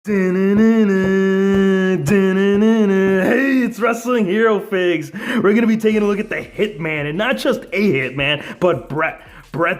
Dun-dun-dun-dun, dun-dun-dun-dun. Hey, it's Wrestling Hero Figs. We're gonna be taking a look at the Hitman, and not just a Hitman, but Bret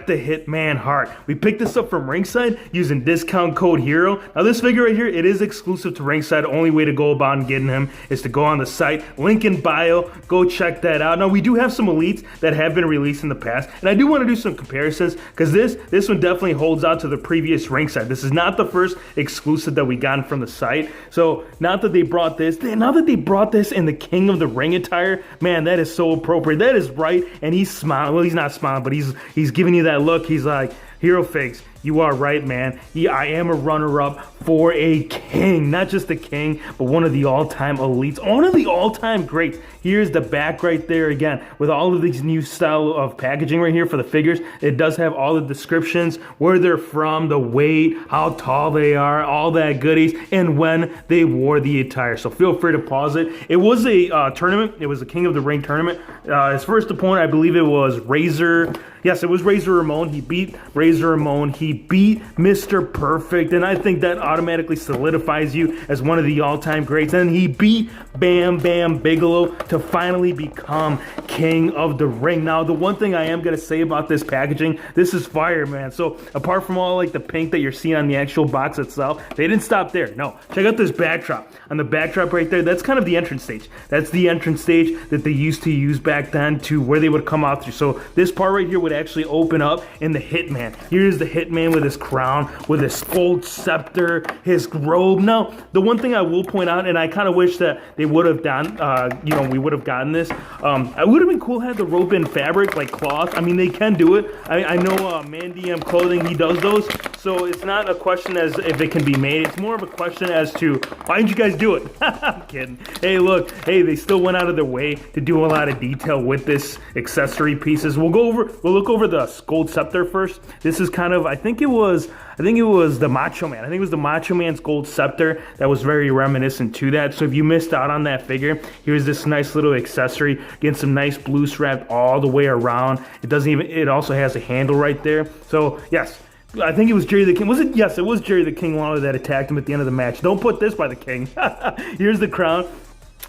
the Hitman Hart. We picked this up from Ringside using discount code HERO. Now this figure right here, it is exclusive to Ringside. Only way to go about getting him is to go on the site, link in bio, go check that out. Now we do have some elites that have been released in the past, and I do want to do some comparisons because this one definitely holds out to the previous Ringside. This is not the first exclusive that we gotten from the site. So now that they brought this in the King of the Ring attire, man, that is so appropriate. That is right, and he's smiling. Well, he's not smiling, but he's giving you that look. He's like, Hero Figs, you are right, man. I am a runner-up for a king. Not just a king, but one of the all-time elites. One of the all-time greats. Here's the back right there again. With all of these new style of packaging right here for the figures, it does have all the descriptions, where they're from, the weight, how tall they are, all that goodies, and when they wore the attire. So feel free to pause it. It was a tournament. It was a King of the Ring tournament. His first opponent, I believe it was Razor. Yes, it was Razor Ramon. He beat Razor Ramon. He beat Mr. Perfect, and I think that automatically solidifies you as one of the all-time greats. And he beat Bam Bam Bigelow to finally become King of the Ring. Now, the one thing I am going to say about this packaging, this is fire, man. So apart from all like the pink that you're seeing on the actual box itself, they didn't stop there. No, check out this backdrop. On the backdrop right there, that's kind of the entrance stage. That's the entrance stage that they used to use back then to where they would come out through. So this part right here would actually open up in the Hitman. Here's the Hitman with his crown, with his gold scepter, his robe. Now, the one thing I will point out, and I kind of wish that they would have done, we would have gotten this. It would have been cool had the robe in fabric, like cloth. I mean, they can do it. I know Mandy Clothing, he does those. So it's not a question as if it can be made. It's more of a question as to, why didn't you guys do it? I'm kidding. Hey, look, hey, they still went out of their way to do a lot of detail with this accessory pieces. We'll look over the gold scepter first. This is kind of, I think it was the Macho Man. I think it was the Macho Man's gold scepter that was very reminiscent to that. So if you missed out on that figure, here's this nice little accessory. Getting some nice blue strap all the way around. It also has a handle right there. So yes, I think it was Jerry the King. Was it? Yes, it was Jerry the King Lawler that attacked him at the end of the match. Don't put this by the King. Here's the crown.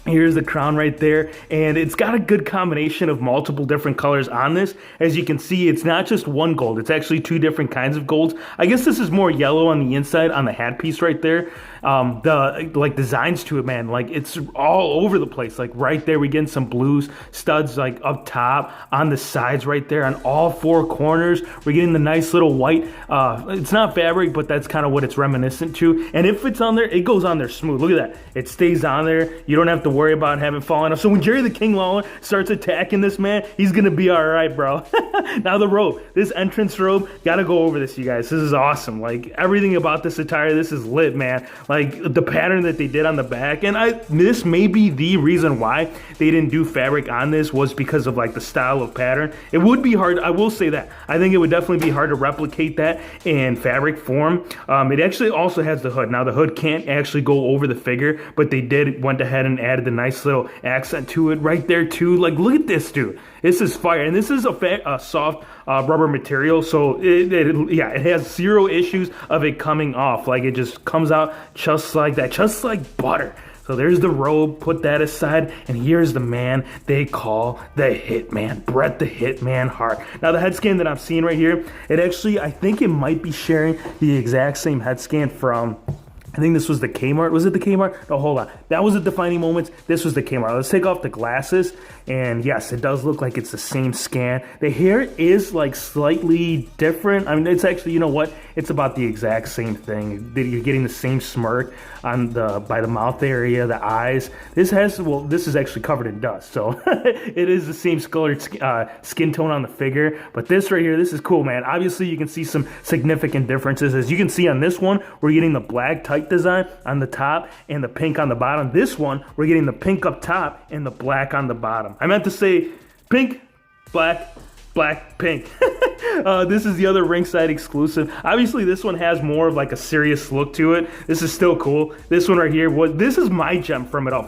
Here's the crown right there, and it's got a good combination of multiple different colors on this. As you can see, it's not just one gold, it's actually two different kinds of golds. I guess this is more yellow on the inside on the hat piece right there. The designs to it, man, like it's all over the place. Like right there, we getting some blues studs like up top, on the sides right there, on all four corners. We're getting the nice little white, it's not fabric, but that's kind of what it's reminiscent to. And if it's on there, it goes on there smooth. Look at that. It stays on there. You don't have to worry about having fallen off. So when Jerry the King Lawler starts attacking this man, he's gonna be all right, bro. Now the robe, this entrance robe, gotta go over this, you guys. This is awesome. Like everything about this attire, this is lit, man. Like the pattern that they did on the back, and this may be the reason why they didn't do fabric on this, was because of like the style of pattern. It would be hard, I will say that. I think it would definitely be hard to replicate that in fabric form. It actually also has the hood. Now the hood can't actually go over the figure, but they went ahead and added the nice little accent to it right there too. Like look at this, dude. This is fire, and this is a soft rubber material, so it has zero issues of it coming off. Like it just comes out just like that, just like butter. So there's the robe, put that aside, and here's the man they call the Hitman, Bret the Hitman Hart. Now the head scan that I'm seeing right here, it actually, I think it might be sharing the exact same head scan from, I think this was the Kmart. Was it the Kmart? No, hold on. That was the Defining Moments. This was the Kmart. Let's take off the glasses. And yes, it does look like it's the same scan. The hair is like slightly different. I mean, it's actually, you know what? It's about the exact same thing. You're getting the same smirk on by the mouth area, the eyes. This is actually covered in dust. So it is the same colored skin tone on the figure. But this right here, this is cool, man. Obviously, you can see some significant differences. As you can see on this one, we're getting the black tight design on the top and the pink on the bottom. This one, we're getting the pink up top and the black on the bottom. I meant to say pink, black, black, pink. This is the other Ringside exclusive. Obviously, this one has more of like a serious look to it. This is still cool. This one right here, this is my gem from it all.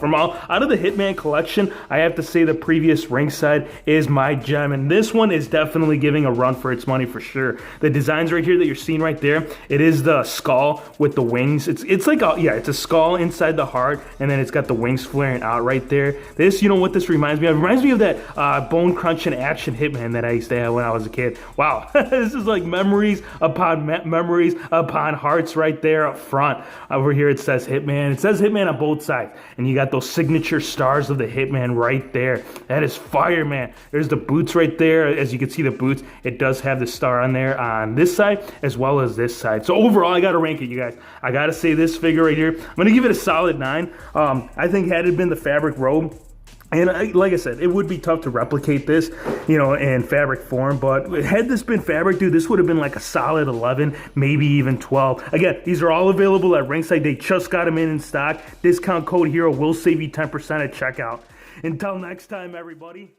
Out of the Hitman collection, I have to say the previous Ringside is my gem, and this one is definitely giving a run for its money for sure. The designs right here that you're seeing right there, it is the skull with the wings. It's like it's a skull inside the heart, and then it's got the wings flaring out right there. This, you know what this reminds me of? It reminds me of that bone crunching action Hitman that I used to have when I was a kid. Wow, this is like memories upon memories upon hearts right there up front. Over here it says Hitman. It says Hitman on both sides, and you got those signature stars of the Hitman right there. That is fire, man. There's the boots right there. As you can see, the boots, it does have the star on there on this side as well as this side. So overall, I gotta rank it, you guys. I gotta say this figure right here, I'm gonna give it a solid 9. I think had it been the fabric robe, and like I said, it would be tough to replicate this, you know, in fabric form. But had this been fabric, dude, this would have been like a solid 11, maybe even 12. Again, these are all available at Ringside. They just got them in stock. Discount code HERO will save you 10% at checkout. Until next time, everybody.